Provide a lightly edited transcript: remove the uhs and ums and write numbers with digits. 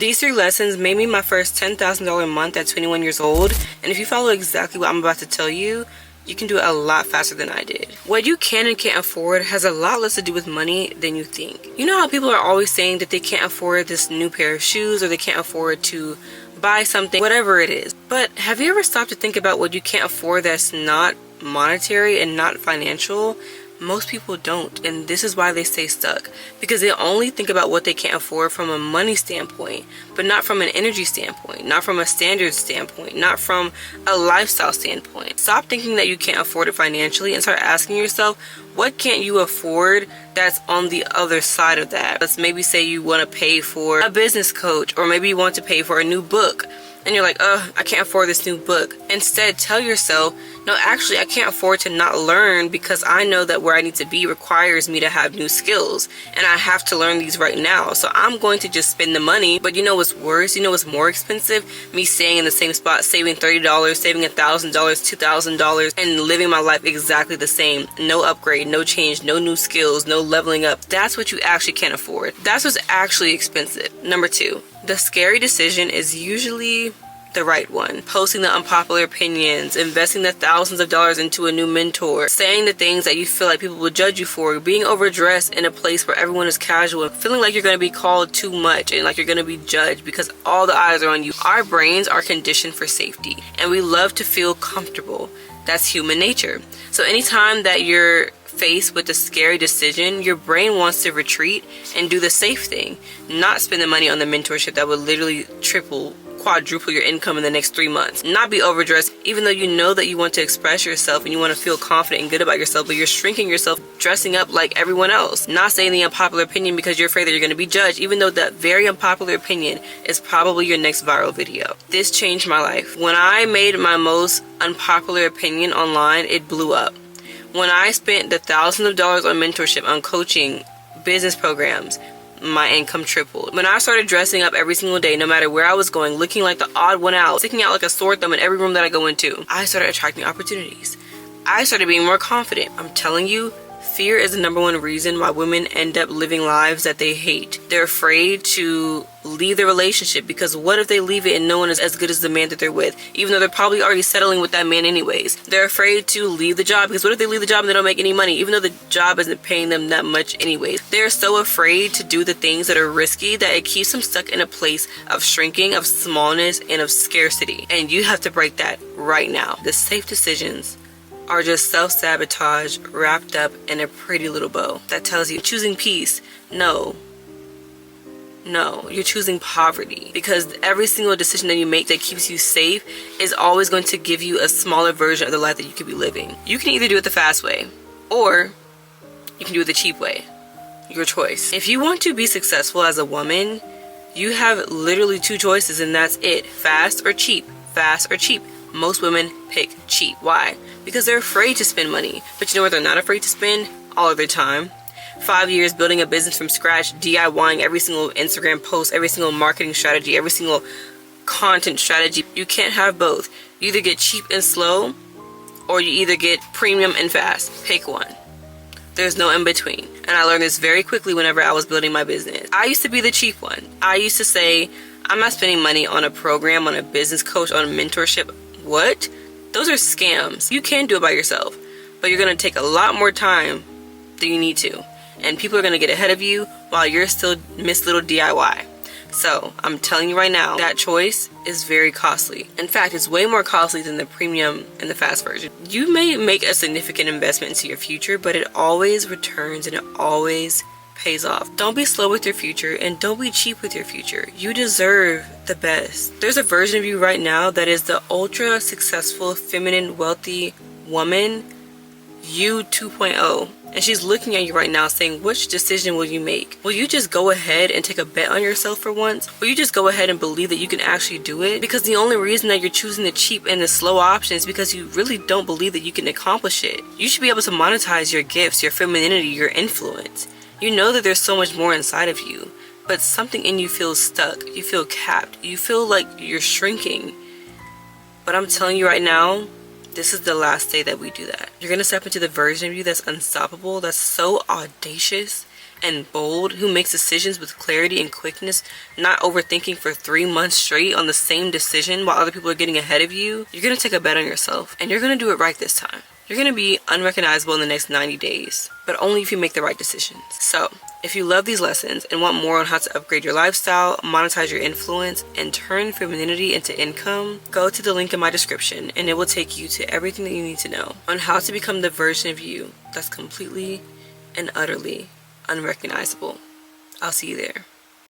These 3 lessons made me my first $10,000 month at 21 years old, and if you follow exactly what I'm about to tell you, you can do it a lot faster than I did. What you can and can't afford has a lot less to do with money than you think. You know how people are always saying that they can't afford this new pair of shoes, or they can't afford to buy something, whatever it is. But have you ever stopped to think about what you can't afford that's not monetary and not financial? Most people don't, and this is why they stay stuck, because they only think about what they can't afford from a money standpoint, but not from an energy standpoint, not from a standard standpoint, not from a lifestyle standpoint. Stop thinking that you can't afford it financially and start asking yourself, what can't you afford that's on the other side of that? Let's maybe say you want to pay for a business coach, or maybe you want to pay for a new book, and you're like, I can't afford this new book. Instead, tell yourself, no, actually, I can't afford to not learn, because I know that where I need to be requires me to have new skills, and I have to learn these right now. So I'm going to just spend the money. But you know what's worse? You know what's more expensive? Me staying in the same spot, saving $30, saving $1,000, $2,000, and living my life exactly the same. No upgrade, no change, no new skills, no leveling up. That's what you actually can't afford. That's what's actually expensive. Number 2, the scary decision is usually the right one. Posting the unpopular opinions, investing the thousands of dollars into a new mentor, saying the things that you feel like people will judge you for, being overdressed in a place where everyone is casual, feeling like you're going to be called too much and like you're going to be judged because all the eyes are on you. Our brains are conditioned for safety, and we love to feel comfortable. That's human nature. So anytime that you're faced with a scary decision, your brain wants to retreat and do the safe thing, not spend the money on the mentorship that would literally quadruple your income in the next 3 months, not be overdressed, even though you know that you want to express yourself and you want to feel confident and good about yourself, but you're shrinking yourself, dressing up like everyone else, not saying the unpopular opinion because you're afraid that you're going to be judged, even though that very unpopular opinion is probably your next viral video. This changed my life. When I made my most unpopular opinion online, it blew up. When I spent the thousands of dollars on mentorship, on coaching, business programs, my income tripled. When I started dressing up every single day, no matter where I was going, looking like the odd one out, sticking out like a sore thumb in every room that I go into, I started attracting opportunities. I started being more confident. I'm telling you, fear is the #1 reason why women end up living lives that they hate. They're afraid to leave their relationship, because what if they leave it and no one is as good as the man that they're with, even though they're probably already settling with that man anyways. They're afraid to leave the job, because what if they leave the job and they don't make any money, even though the job isn't paying them that much anyways. They're so afraid to do the things that are risky that it keeps them stuck in a place of shrinking, of smallness, and of scarcity. And you have to break that right now. The safe decisions are just self-sabotage wrapped up in a pretty little bow that tells you choosing peace. No, you're choosing poverty, because every single decision that you make that keeps you safe is always going to give you a smaller version of the life that you could be living. You can either do it the fast way, or you can do it the cheap way. Your choice. If you want to be successful as a woman, you have literally 2 choices, and that's it. Fast or cheap. Fast or cheap. Most women pick cheap. Why? Because they're afraid to spend money. But you know what they're not afraid to spend? All of their time. 5 years building a business from scratch, DIYing every single Instagram post, every single marketing strategy, every single content strategy. You can't have both. You either get cheap and slow, or you either get premium and fast. Pick one. There's no in between. And I learned this very quickly whenever I was building my business. I used to be the cheap one. I used to say, I'm not spending money on a program, on a business coach, on a mentorship. What? Those are scams. You can do it by yourself, but you're going to take a lot more time than you need to. And people are going to get ahead of you while you're still Miss Little DIY. So I'm telling you right now, that choice is very costly. In fact, it's way more costly than the premium and the fast version. You may make a significant investment into your future, but it always returns and it always pays off. Don't be slow with your future, and don't be cheap with your future. You deserve the best. There's a version of you right now that is the ultra successful, feminine, wealthy woman, you 2.0. And she's looking at you right now saying, which decision will you make? Will you just go ahead and take a bet on yourself for once? Will you just go ahead and believe that you can actually do it? Because the only reason that you're choosing the cheap and the slow option is because you really don't believe that you can accomplish it. You should be able to monetize your gifts, your femininity, your influence. You know that there's so much more inside of you, but something in you feels stuck. You feel capped. You feel like you're shrinking. But I'm telling you right now, this is the last day that we do that. You're going to step into the version of you that's unstoppable, that's so audacious and bold, who makes decisions with clarity and quickness, not overthinking for 3 months straight on the same decision while other people are getting ahead of you, you're going to take a bet on yourself, and you're going to do it right this time. You're going to be unrecognizable in the next 90 days, but only if you make the right decisions. So, if you love these lessons and want more on how to upgrade your lifestyle, monetize your influence, and turn femininity into income, go to the link in my description and it will take you to everything that you need to know on how to become the version of you that's completely and utterly unrecognizable. I'll see you there.